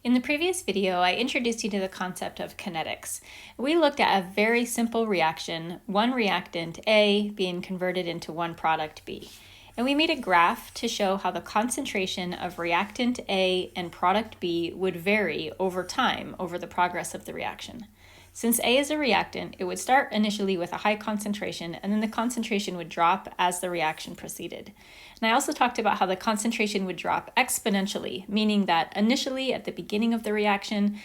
In the previous video, I introduced you to the concept of kinetics. We looked at a very simple reaction, one reactant A being converted into one product B. And we made a graph to show how the concentration of reactant A and product B would vary over time over the progress of the reaction. Since A is a reactant, it would start initially with a high concentration, and then the concentration would drop as the reaction proceeded. And I also talked about how the concentration would drop exponentially, meaning that initially at the beginning of the reaction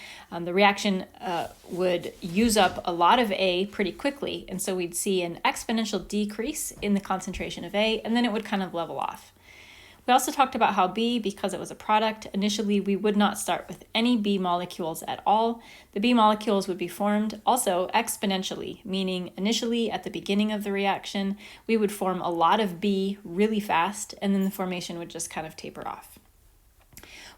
would use up a lot of A pretty quickly, and so we'd see an exponential decrease in the concentration of A, and then it would kind of level off. We also talked about how B, because it was a product, initially we would not start with any B molecules at all. The B molecules would be formed also exponentially, meaning initially at the beginning of the reaction, we would form a lot of B really fast, and then the formation would just kind of taper off.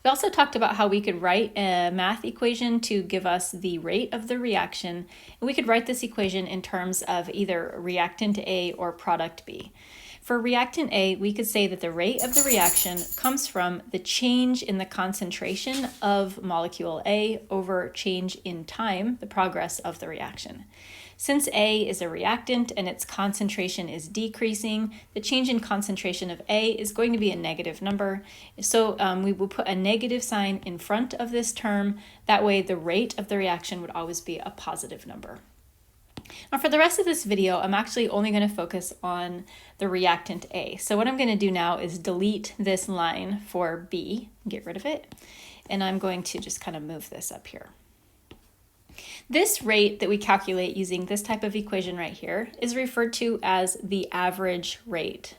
We also talked about how we could write a math equation to give us the rate of the reaction, and we could write this equation in terms of either reactant A or product B. For reactant A, we could say that the rate of the reaction comes from the change in the concentration of molecule A over change in time, the progress of the reaction. Since A is a reactant and its concentration is decreasing, the change in concentration of A is going to be a negative number. So we will put a negative sign in front of this term. That way the rate of the reaction would always be a positive number. Now for the rest of this video, I'm actually only going to focus on the reactant A. So what I'm going to do now is delete this line for B, get rid of it, and I'm going to just kind of move this up here. This rate that we calculate using this type of equation right here is referred to as the average rate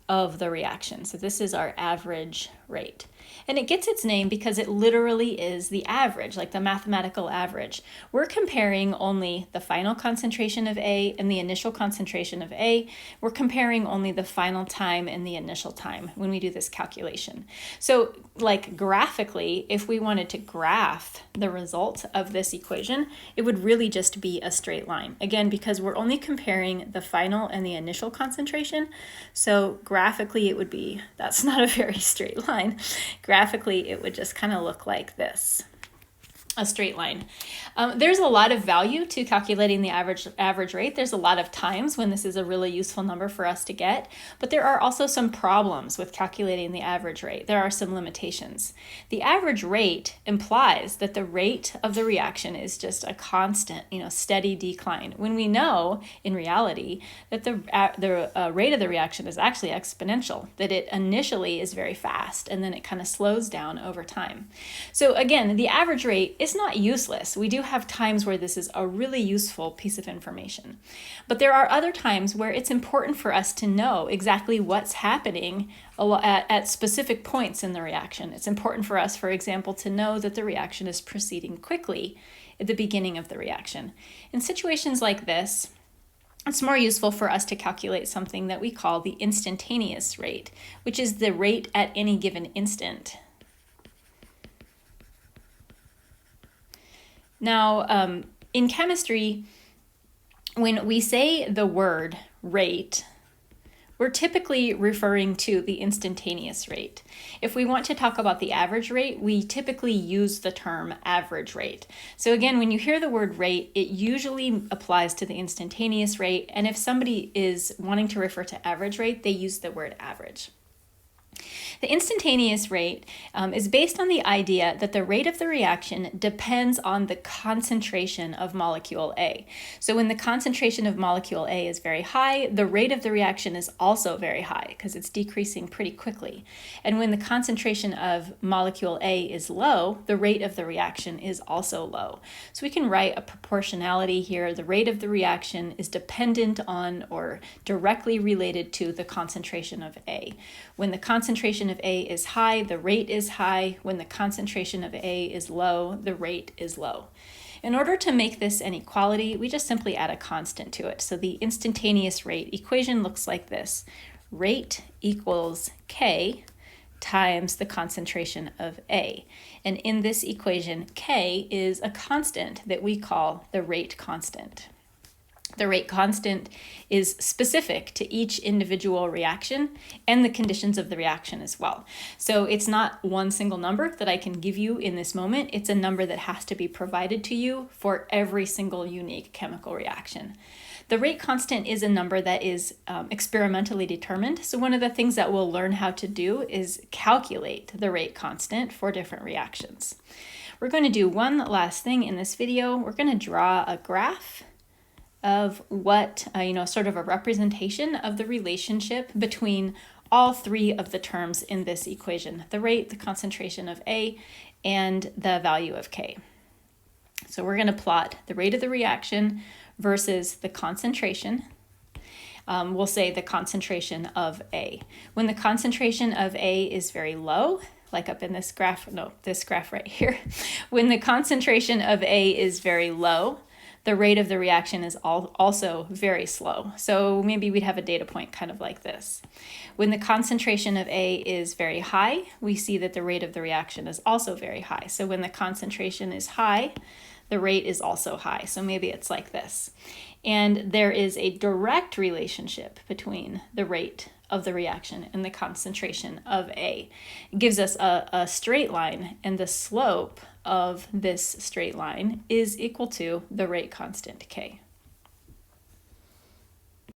of the reaction. So this is our average rate. And it gets its name because it literally is the average, like the mathematical average. We're comparing only the final concentration of A and the initial concentration of A. We're comparing only the final time and the initial time when we do this calculation. So like graphically, if we wanted to graph the result of this equation, it would really just be a straight line. Again, because we're only comparing the final and the initial concentration. So graphically, it would be, that's not a very straight line. Graphically, it would just kind of look like this, a straight line. There's a lot of value to calculating the average rate. There's a lot of times when this is a really useful number for us to get, but there are also some problems with calculating the average rate. There are some limitations. The average rate implies that the rate of the reaction is just a constant, steady decline, when we know in reality that the rate of the reaction is actually exponential, that it initially is very fast and then it kind of slows down over time. So again, the average rate is not useless. We do have times where this is a really useful piece of information. But there are other times where it's important for us to know exactly what's happening at specific points in the reaction. It's important for us, for example, to know that the reaction is proceeding quickly at the beginning of the reaction. In situations like this, it's more useful for us to calculate something that we call the instantaneous rate, which is the rate at any given instant. Now, in chemistry, when we say the word rate, we're typically referring to the instantaneous rate. If we want to talk about the average rate, we typically use the term average rate. So again, when you hear the word rate, it usually applies to the instantaneous rate, and if somebody is wanting to refer to average rate, they use the word average. The instantaneous rate is based on the idea that the rate of the reaction depends on the concentration of molecule A. So when the concentration of molecule A is very high, the rate of the reaction is also very high because it's decreasing pretty quickly. And when the concentration of molecule A is low, the rate of the reaction is also low. So we can write a proportionality here. The rate of the reaction is dependent on or directly related to the concentration of A. When the concentration of A is high, the rate is high. When the concentration of A is low, the rate is low. In order to make this an equality, we just simply add a constant to it. So the instantaneous rate equation looks like this. Rate equals K times the concentration of A. And in this equation, K is a constant that we call the rate constant. The rate constant is specific to each individual reaction and the conditions of the reaction as well. So it's not one single number that I can give you in this moment. It's a number that has to be provided to you for every single unique chemical reaction. The rate constant is a number that is experimentally determined. So one of the things that we'll learn how to do is calculate the rate constant for different reactions. We're going to do one last thing in this video. We're going to draw a graph of what, sort of a representation of the relationship between all three of the terms in this equation: the rate, the concentration of A, and the value of K. So we're going to plot the rate of the reaction versus the concentration. We'll say the concentration of A. When the concentration of A is very low, like up in this graph right here, when the concentration of A is very low, the rate of the reaction is also very slow. So maybe we'd have a data point kind of like this. When the concentration of A is very high, we see that the rate of the reaction is also very high. So when the concentration is high, the rate is also high. So maybe it's like this. And there is a direct relationship between the rate of the reaction and the concentration of A. It gives us a straight line, and the slope of this straight line is equal to the rate constant K.